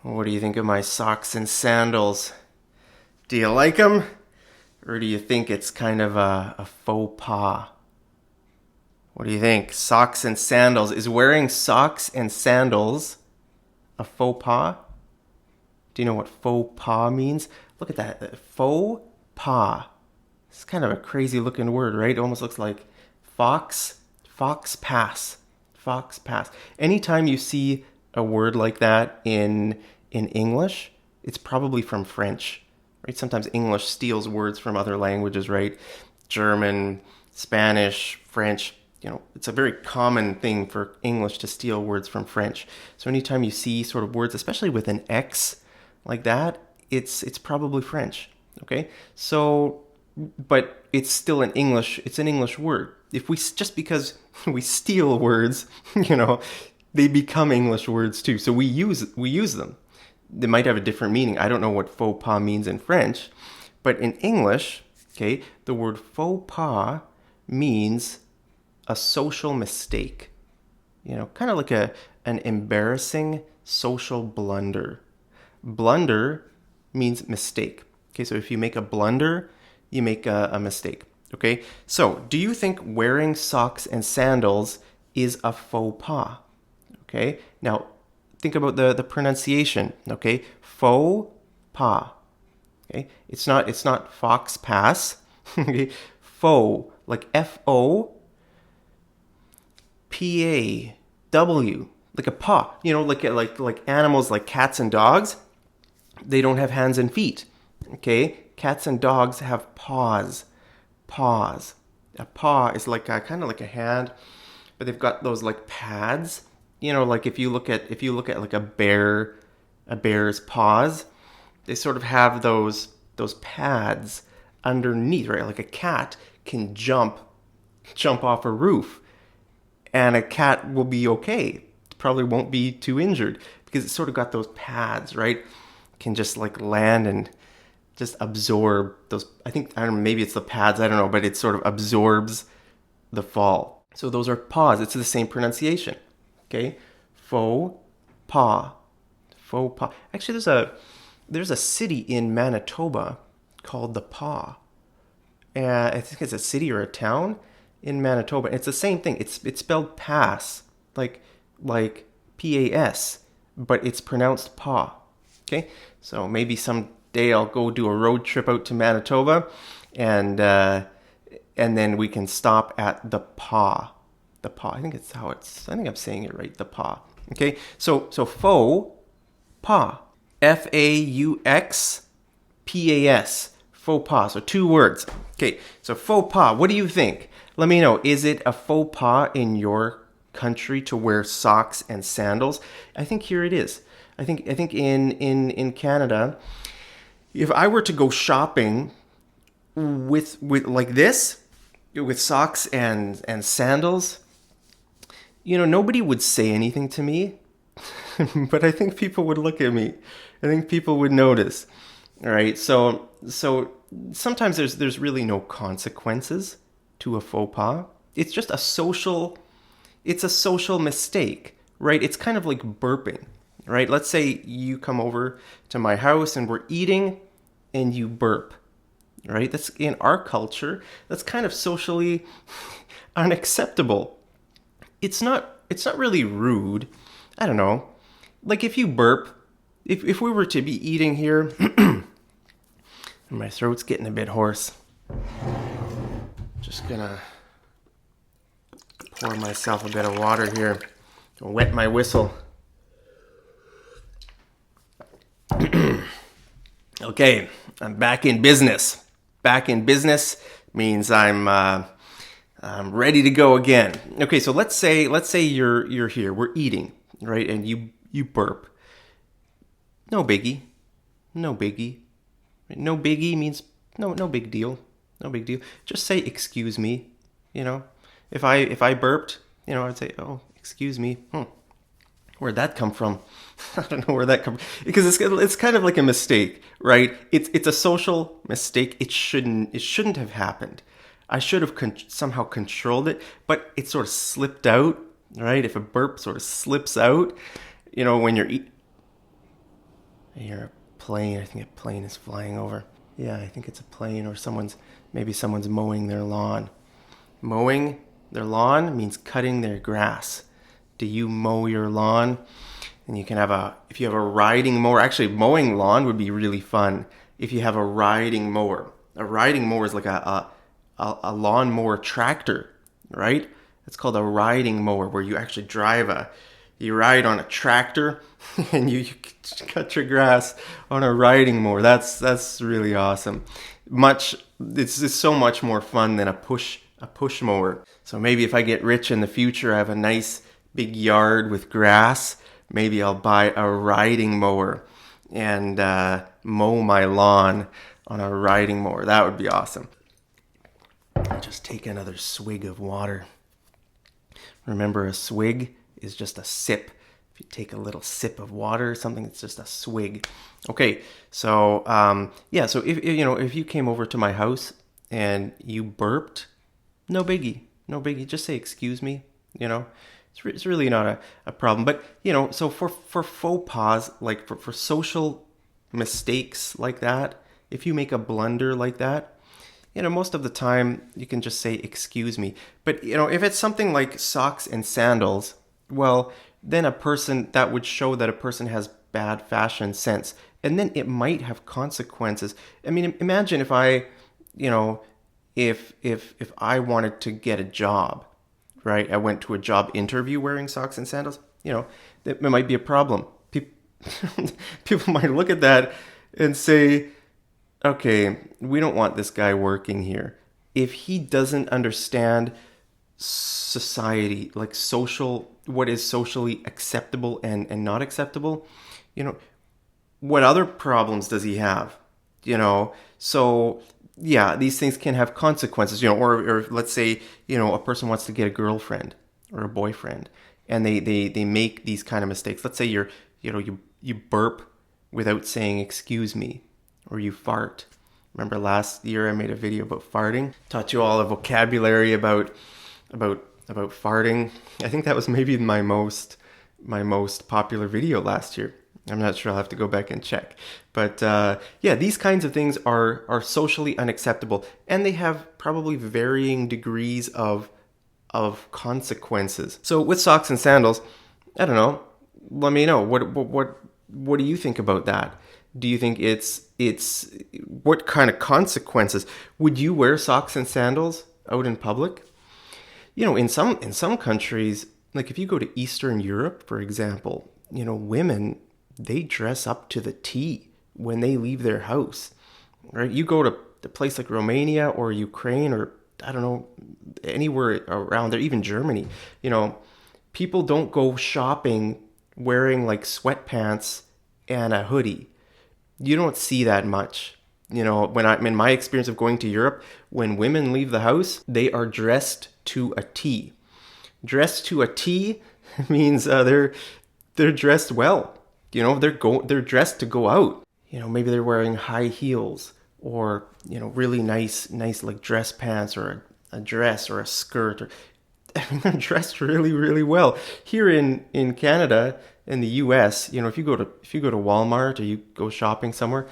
What do you think of my socks and sandals? Do you like them? Or do you think it's kind of a faux pas? What do you think? Socks and sandals. Is wearing socks and sandals a faux pas? Do you know what faux pas means? Look at that. Faux pas. It's kind of a crazy looking word, right? It almost looks like fox pass. Fox pass. Anytime you see a word like that in English, it's probably from French, right? Sometimes English steals words from other languages, right? German, Spanish, French. It's a very common thing for English to steal words from French. So anytime you see sort of words, especially with an X like that, it's probably French. Okay? So, but it's still an English word. If we just because we steal words, they become English words too. So we use them. They might have a different meaning. I don't know what faux pas means in French, but in English, okay, the word faux pas means a social mistake. Kind of like an embarrassing social blunder. Blunder means mistake. Okay, so if you make a blunder, you make a mistake. Okay, so do you think wearing socks and sandals is a faux pas? Okay, now think about the pronunciation. Okay, faux pas. Okay, it's not fox pass. Okay, faux, like FOPAW, like a paw. Like animals like cats and dogs. They don't have hands and feet. Okay, cats and dogs have paws. Paws. A paw is like kind of like a hand, but they've got those like pads. Like if you look at like a bear's paws, they sort of have those pads underneath, right? Like a cat can jump off a roof, and a cat will be okay. Probably won't be too injured because it's sort of got those pads, right? Can just like land and just absorb those. I don't know, maybe it's the pads, I don't know, but it sort of absorbs the fall. So those are paws. It's the same pronunciation. Okay? Faux pas. Faux pas. Actually, there's a city in Manitoba called the Pas. I think it's a city or a town in Manitoba. It's the same thing. It's spelled pass, like PAS, but it's pronounced pas. Okay? So maybe someday I'll go do a road trip out to Manitoba, and then we can stop at the Pas. The Pas. I think I'm saying it right. The Pas. Okay? So faux pas. FAUXPAS. Faux pas. So two words. Okay, so faux pas. What do you think? Let me know. Is it a faux pas in your country to wear socks and sandals? I think here it is. I think in Canada, if I were to go shopping with like this, with socks and sandals, nobody would say anything to me, but I think people would look at me. I think people would notice. All right, so sometimes there's really no consequences to a faux pas. It's just a social mistake, right? It's kind of like burping, right? Let's say you come over to my house and we're eating and you burp, right? That's in our culture. That's kind of socially unacceptable. It's not really rude. I don't know. Like if you burp, if we were to be eating here, my throat's getting a bit hoarse. Just gonna pour myself a bit of water here. Wet my whistle. Okay, I'm back in business. Back in business means I'm ready to go again. Okay, so let's say you're here. We're eating, right? And you burp. No biggie. No biggie. No biggie means no big deal. No big deal. Just say excuse me. If I burped, I'd say, oh, excuse me. Where'd that come from? I don't know where that comes from. Because it's kind of like a mistake, right? It's a social mistake. It shouldn't have happened. I should have somehow controlled it, but it sort of slipped out, right? If a burp sort of slips out, when you're eating. I hear a plane. I think a plane is flying over. Yeah, I think it's a plane, or maybe someone's mowing their lawn. Mowing their lawn means cutting their grass. Do you mow your lawn? And you can if you have a riding mower, actually mowing lawn would be really fun if you have a riding mower. A riding mower is like a lawn mower tractor, right? It's called a riding mower, where you actually you ride on a tractor and you cut your grass on a riding mower. That's really awesome. It's so much more fun than a push mower. So maybe if I get rich in the future, I have a nice big yard with grass, maybe I'll buy a riding mower and mow my lawn on a riding mower. That would be awesome. I'll just take another swig of water. Remember, a swig is just a sip. If you take a little sip of water or something, it's just a swig. Okay, so so if you came over to my house and you burped, no biggie. Just say excuse me. It's really not a problem. But so for faux pas, like for social mistakes like that, if you make a blunder like that, most of the time you can just say excuse me. But if it's something like socks and sandals, well, then that would show that a person has bad fashion sense, and then it might have consequences. I mean, imagine if I if I wanted to get a job, right? I went to a job interview wearing socks and sandals, that might be a problem. People might look at that and say, okay, we don't want this guy working here. If he doesn't understand society, like what is socially acceptable and not acceptable, what other problems does he have? So yeah, these things can have consequences, or let's say, a person wants to get a girlfriend or a boyfriend, and they make these kind of mistakes. Let's say you burp without saying excuse me, or you fart. Remember last year I made a video about farting? Taught you all a vocabulary about farting. I think that was maybe my most popular video last year. I'm not sure. I'll have to go back and check. But these kinds of things are socially unacceptable, and they have probably varying degrees of consequences. So with socks and sandals, I don't know. Let me know. What do you think about that? Do you think it's what kind of consequences? Would you wear socks and sandals out in public? In some countries, like if you go to Eastern Europe, for example, women, they dress up to the T when they leave their house, right? You go to a place like Romania or Ukraine, or I don't know, anywhere around there, even Germany, people don't go shopping wearing like sweatpants and a hoodie. You don't see that much. In my experience of going to Europe, when women leave the house, they are dressed to a T. Dressed to a T means they're dressed well. They're dressed to go out. Maybe they're wearing high heels, or really nice like dress pants, or a dress or a skirt, or they're dressed really, really well. Here in Canada, in the US, if you go to Walmart, or you go shopping somewhere,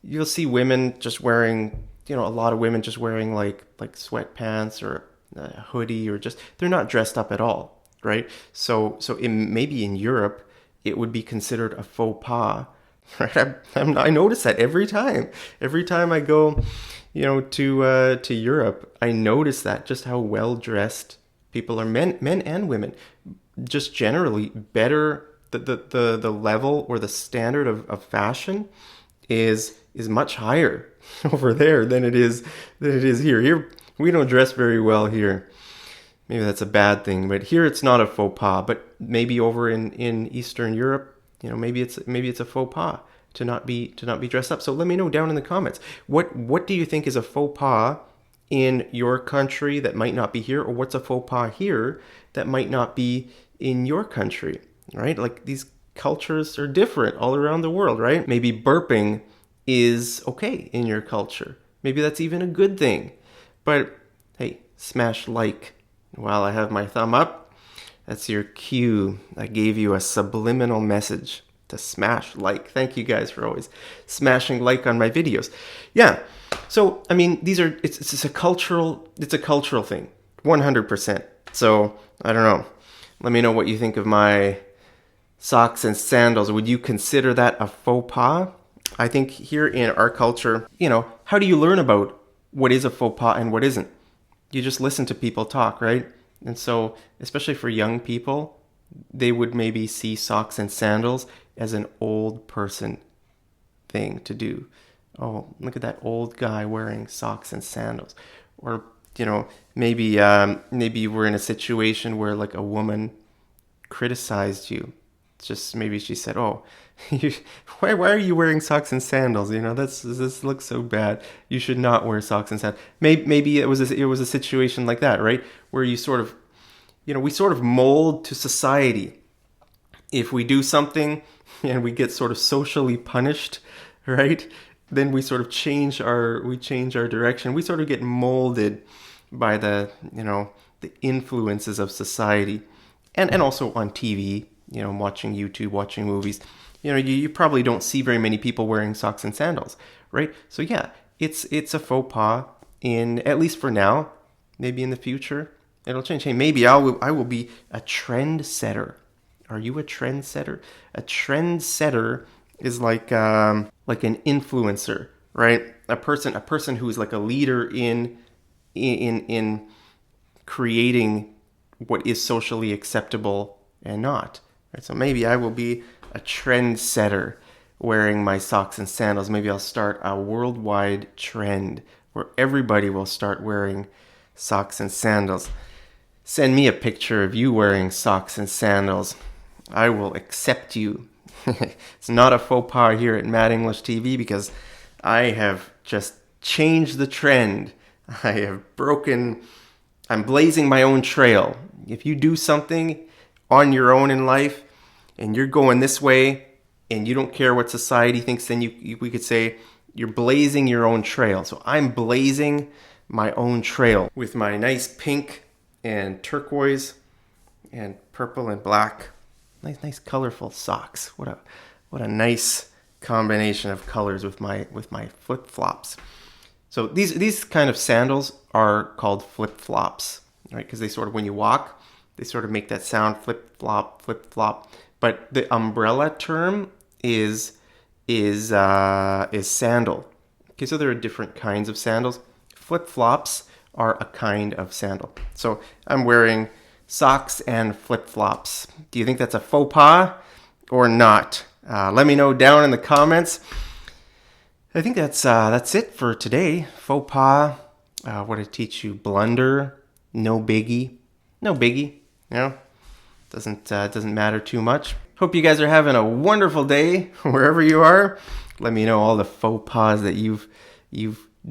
you'll see women just wearing, a lot of women just wearing like sweatpants or a hoodie, or just, they're not dressed up at all, right? So maybe in Europe, it would be considered a faux pas, right? I notice that every time I go, to Europe, I notice that, just how well dressed people are, men and women, just generally better. The level or the standard of fashion is much higher over there than it is here. Here we don't dress very well here. Maybe that's a bad thing, but here it's not a faux pas. But maybe over in Eastern Europe, maybe it's a faux pas to not be dressed up. So let me know down in the comments. What do you think is a faux pas in your country that might not be here, or what's a faux pas here that might not be in your country? Right? Like, these cultures are different all around the world, right? Maybe burping is okay in your culture. Maybe that's even a good thing. But hey, smash like while I have my thumb up. That's your cue. I gave you a subliminal message to smash like. Thank you guys for always smashing like on my videos. Yeah. So, I mean, it's a cultural thing. 100%. So, I don't know. Let me know what you think of my socks and sandals. Would you consider that a faux pas? I think here in our culture, how do you learn about what is a faux pas and what isn't? You just listen to people talk, right? And so, especially for young people, they would maybe see socks and sandals as an old person thing to do. Oh, look at that old guy wearing socks and sandals. Or, maybe you were in a situation where like a woman criticized you. Just maybe she said, "Oh, why are you wearing socks and sandals? This looks so bad. You should not wear socks and sandals." Maybe it was a situation like that, right? Where you sort of, we sort of mold to society. If we do something and we get sort of socially punished, right? Then we sort of change our direction. We sort of get molded by the influences of society, and also on TV. Watching YouTube, watching movies, you probably don't see very many people wearing socks and sandals, right? So yeah, it's a faux pas at least for now. Maybe in the future it'll change. Hey, maybe I will be a trend setter. Are you a trend setter? A trend setter is like an influencer, right? A person who is like a leader in creating what is socially acceptable and not. Right, so maybe I will be a trendsetter wearing my socks and sandals. Maybe I'll start a worldwide trend where everybody will start wearing socks and sandals. Send me a picture of you wearing socks and sandals. I will accept you. It's not a faux pas here at Mad English TV because I have just changed the trend. I'm blazing my own trail. If you do something on your own in life and you're going this way and you don't care what society thinks, then we could say you're blazing your own trail. So I'm blazing my own trail with my nice pink and turquoise and purple and black, nice colorful socks. What a nice combination of colors with my flip-flops. So these kind of sandals are called flip-flops, right? Because they sort of, when you walk, they sort of make that sound, flip flop, flip flop. But the umbrella term is sandal. Okay, so there are different kinds of sandals. Flip flops are a kind of sandal. So I'm wearing socks and flip flops. Do you think that's a faux pas or not? Let me know down in the comments. I think that's it for today. Faux pas. What did I teach you? Blunder. No biggie. No biggie. Doesn't matter too much. Hope you guys are having a wonderful day wherever you are. Let me know all the faux pas that you've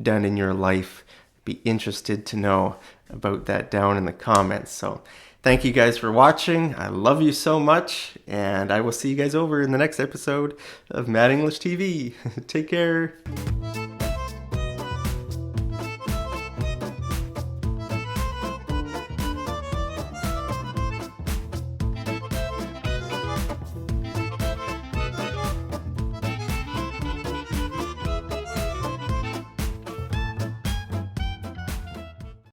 done in your life. Be interested to know about that down in the comments. So thank you guys for watching. I love you so much, and I will see you guys over in the next episode of Mad English TV. Take care.